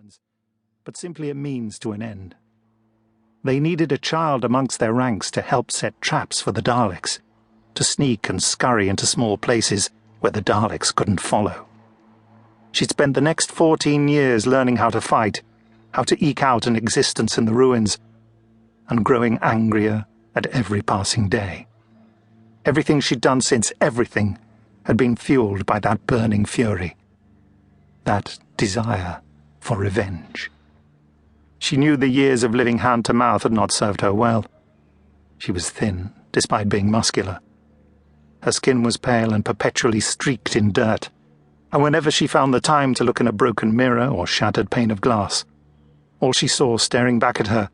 humans, but simply a means to an end. They needed a child amongst their ranks to help set traps for the Daleks, to sneak and scurry into small places where the Daleks couldn't follow. She'd spent the next 14 years learning how to fight, how to eke out an existence in the ruins, and growing angrier at every passing day. Everything she'd done since, everything, had been fueled by that burning fury, that desire for revenge. She knew the years of living hand to mouth had not served her well. She was thin, despite being muscular. Her skin was pale and perpetually streaked in dirt, and whenever she found the time to look in a broken mirror or shattered pane of glass, all she saw staring back at her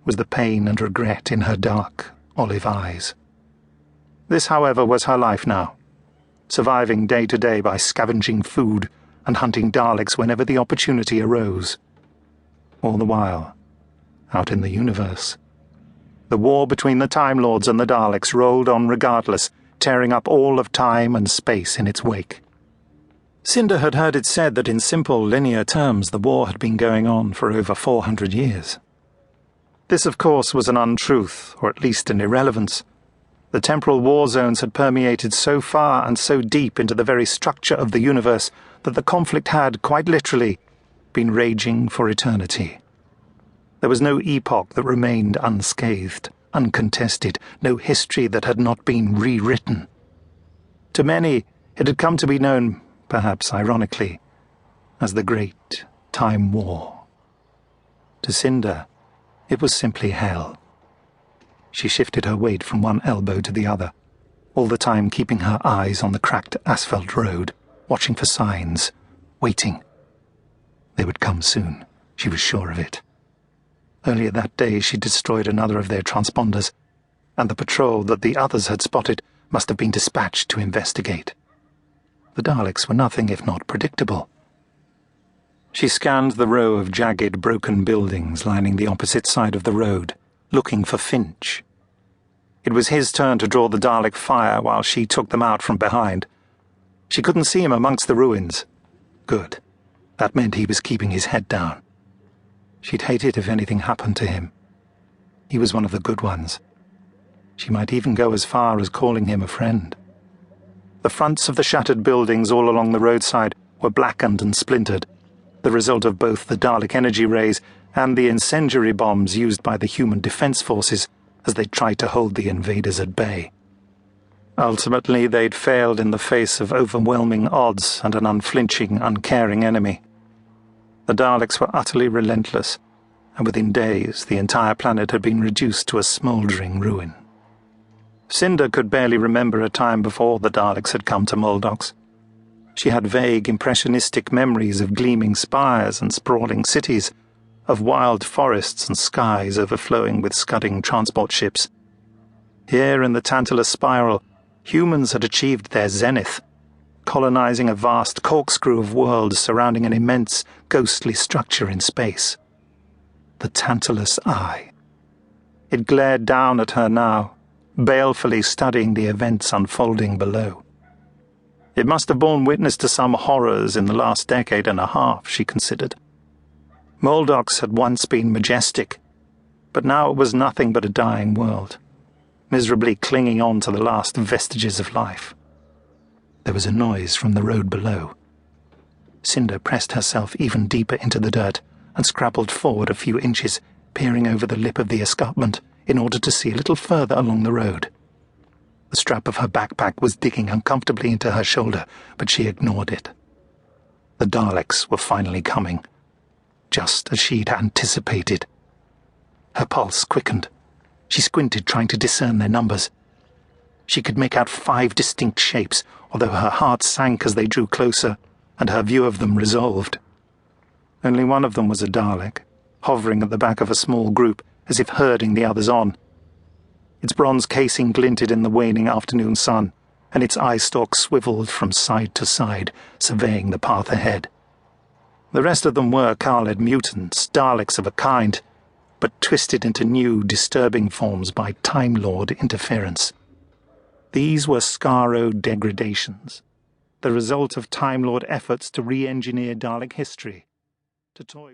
was the pain and regret in her dark, olive eyes. This, however, was her life now, surviving day to day by scavenging food and hunting Daleks whenever the opportunity arose. All the while, out in the universe, the war between the Time Lords and the Daleks rolled on regardless, tearing up all of time and space in its wake. Cinder had heard it said that in simple, linear terms the war had been going on for over 400 years. This, of course, was an untruth, or at least an irrelevance. The temporal war zones had permeated so far and so deep into the very structure of the universe that the conflict had, quite literally, been raging for eternity. There was no epoch that remained unscathed, uncontested, no history that had not been rewritten. To many, it had come to be known, perhaps ironically, as the Great Time War. To Cinder, it was simply hell. She shifted her weight from one elbow to the other, all the time keeping her eyes on the cracked asphalt road, watching for signs, waiting. They would come soon, she was sure of it. Earlier that day she destroyed another of their transponders, and the patrol that the others had spotted must have been dispatched to investigate. The Daleks were nothing if not predictable. She scanned the row of jagged, broken buildings lining the opposite side of the road, looking for Finch. It was his turn to draw the Dalek fire while she took them out from behind. She couldn't see him amongst the ruins. Good. That meant he was keeping his head down. She'd hate it if anything happened to him. He was one of the good ones. She might even go as far as calling him a friend. The fronts of the shattered buildings all along the roadside were blackened and splintered, the result of both the Dalek energy rays and the incendiary bombs used by the human defense forces as they tried to hold the invaders at bay. Ultimately, they'd failed in the face of overwhelming odds and an unflinching, uncaring enemy. The Daleks were utterly relentless, and within days the entire planet had been reduced to a smouldering ruin. Cinder could barely remember a time before the Daleks had come to Moldox. She had vague, impressionistic memories of gleaming spires and sprawling cities, of wild forests and skies overflowing with scudding transport ships. Here in the Tantalus Spiral, humans had achieved their zenith, colonizing a vast corkscrew of worlds surrounding an immense, ghostly structure in space. The Tantalus Eye. It glared down at her now, balefully studying the events unfolding below. It must have borne witness to some horrors in the last decade and a half, she considered. Moldox had once been majestic, but now it was nothing but a dying world, miserably clinging on to the last vestiges of life. There was a noise from the road below. Cinder pressed herself even deeper into the dirt and scrabbled forward a few inches, peering over the lip of the escarpment in order to see a little further along the road. The strap of her backpack was digging uncomfortably into her shoulder, but she ignored it. The Daleks were finally coming, just as she'd anticipated. Her pulse quickened. She squinted, trying to discern their numbers. She could make out 5 distinct shapes, although her heart sank as they drew closer, and her view of them resolved. Only one of them was a Dalek, hovering at the back of a small group, as if herding the others on. Its bronze casing glinted in the waning afternoon sun, and its eye stalk swiveled from side to side, surveying the path ahead. The rest of them were Khaled mutants, Daleks of a kind, but twisted into new, disturbing forms by Time Lord interference. These were Skaro degradations, the result of Time Lord efforts to re-engineer Dalek history, to toy